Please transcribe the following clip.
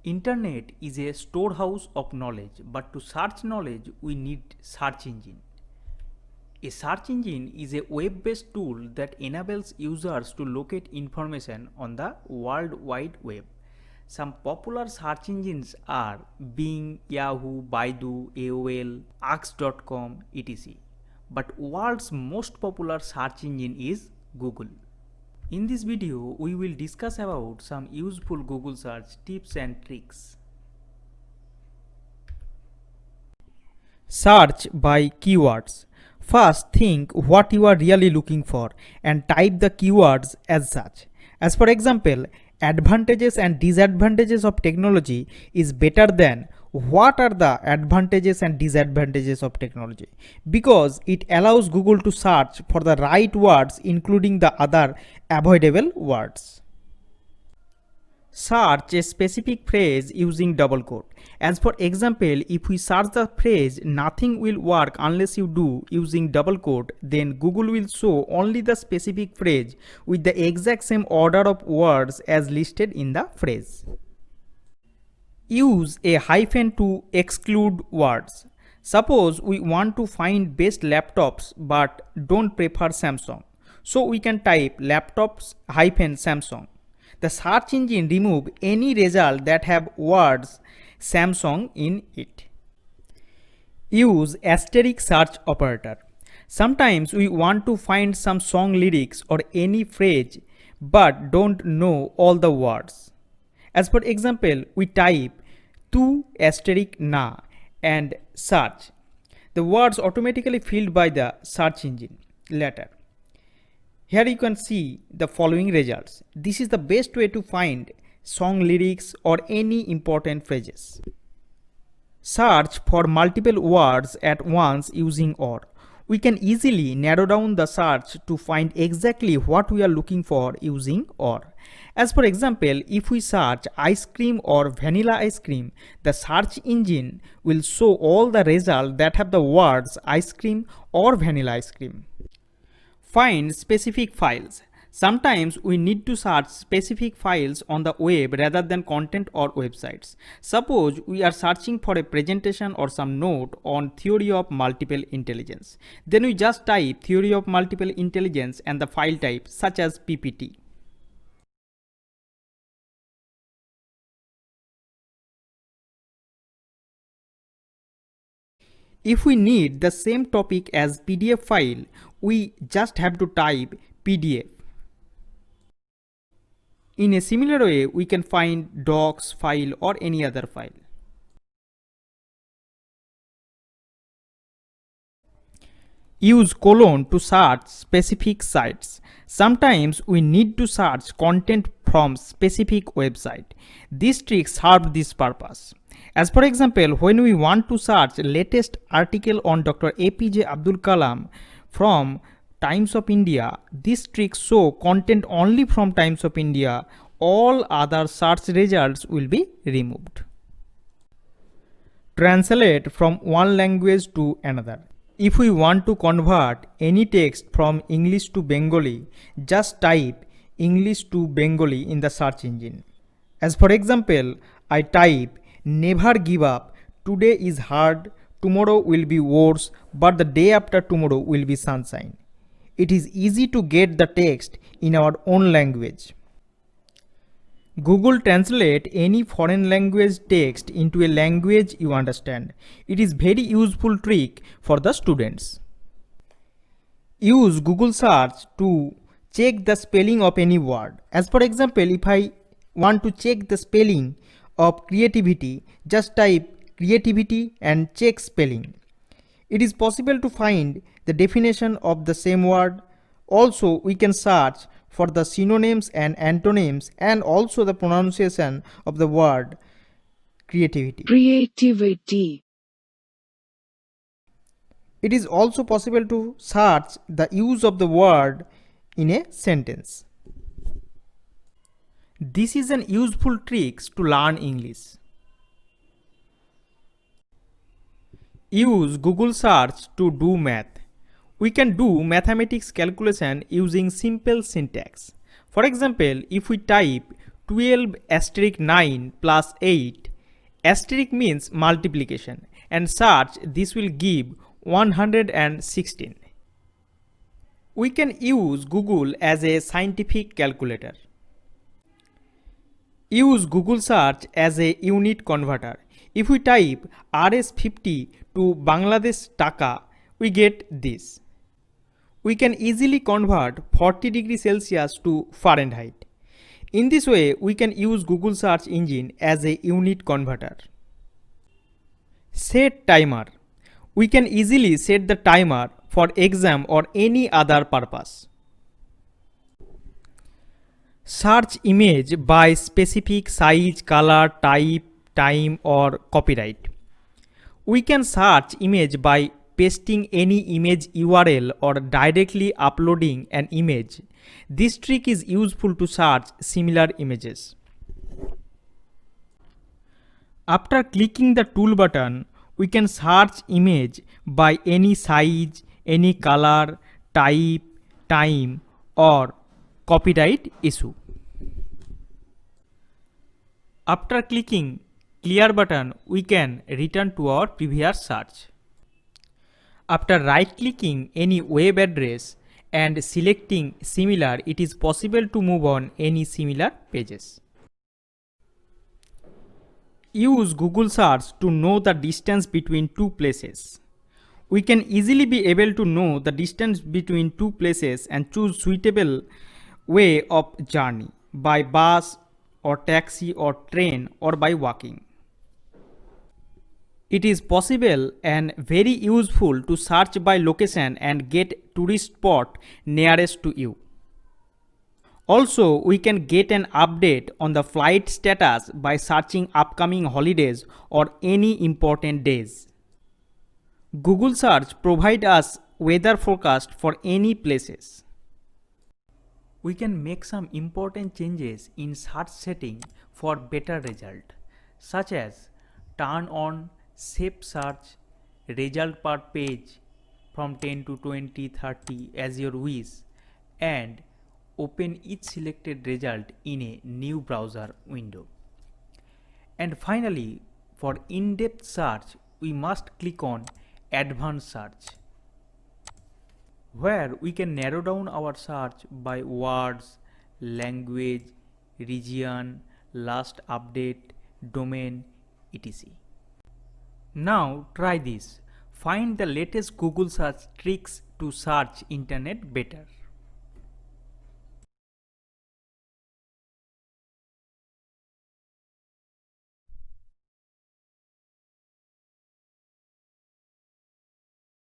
Internet is a storehouse of knowledge, but to search knowledge we need search engine. A search engine is a web-based tool that enables users to locate information on the World Wide Web. Some popular search engines are Bing, Yahoo, Baidu, AOL, Ask.com, etc. But world's most popular search engine is Google. In this video, we will discuss about some useful Google search tips and tricks. Search by keywords. First, think what you are really looking for and type the keywords as such. As for example, advantages and disadvantages of technology is better than what are the advantages and disadvantages of technology, because it allows Google to search for the right words including the other avoidable words. Search a specific phrase using double quote. As for example, if we search the phrase "nothing will work unless you do" using double quote, then Google will show only the specific phrase with the exact same order of words as listed in the phrase. Use a hyphen to exclude words. Suppose we want to find best laptops but don't prefer Samsung. So we can type laptops hyphen Samsung. The search engine remove any result that have words Samsung in it. Use asterisk search operator. Sometimes we want to find some song lyrics or any phrase but don't know all the words. As for example, we type tu asterisk na and search. The words automatically filled by the search engine later. Here you can see the following results. This is the best way to find song lyrics or any important phrases. Search for multiple words at once using OR. We can easily narrow down the search to find exactly what we are looking for using OR. As for example, if we search ice cream or vanilla ice cream, the search engine will show all the results that have the words ice cream or vanilla ice cream. Find specific files. Sometimes we need to search specific files on the web rather than content or websites. Suppose we are searching for a presentation or some note on theory of multiple intelligence. Then we just type theory of multiple intelligence and the file type such as PPT. If we need the same topic as PDF file, we just have to type PDF. In a similar way, we can find docs file or any other file. Use colon to search specific sites. Sometimes we need to search content from specific website. This trick serves this purpose. As for example, when we want to search latest article on Dr. APJ Abdul Kalam from Times of India, this trick show content only from Times of India. All other search results will be removed. Translate from one language to another. If we want to convert any text from English to Bengali, just type English to Bengali in the search engine. As for example, I type never give up, today is hard, tomorrow will be worse, but the day after tomorrow will be sunshine. It is easy to get the text in our own language. Google Translate any foreign language text into a language you understand. It is very useful trick for the students. Use Google search to check the spelling of any word. As for example, if I want to check the spelling of creativity, just type creativity and check spelling. It is possible to find the definition of the same word. Also, we can search for the synonyms and antonyms and also the pronunciation of the word creativity. Creativity. It is also possible to search the use of the word in a sentence. This is an useful trick to learn English. Use Google search to do math. We can do mathematics calculation using simple syntax. For example, if we type 12 asterisk 9 plus 8. Asterisk means multiplication, and search this will give 116. We can use Google as a scientific calculator. Use Google search as a unit converter. If we type Rs50 to Bangladesh Taka, we get this. We can easily convert 40 degrees Celsius to Fahrenheit. In this way, we can use Google search engine as a unit converter. Set timer. We can easily set the timer for exam or any other purpose. Search image by specific size, color, type, time or copyright. We can search image by pasting any image URL or directly uploading an image. This trick is useful to search similar images. After clicking the tool button, we can search image by any size, any color, type, time or copyright issue. After clicking clear button, we can return to our previous search. After right clicking any web address and selecting similar, it is possible to move on any similar pages. Use Google search to know the distance between two places. We can easily be able to know the distance between two places and choose suitable way of journey by bus or taxi or train or by walking. It is possible and very useful to search by location and get tourist spot nearest to you. Also, we can get an update on the flight status by searching upcoming holidays or any important days. Google search provides us weather forecast for any places. We can make some important changes in search setting for better result, such as turn on Save Search, result per page from 10 to 20, 30 as your wish, and open each selected result in a new browser window. And finally, for in-depth search, we must click on Advanced Search, where we can narrow down our search by words, language, region, last update, domain, etc. Now try this. Find the latest Google search tricks to search internet better.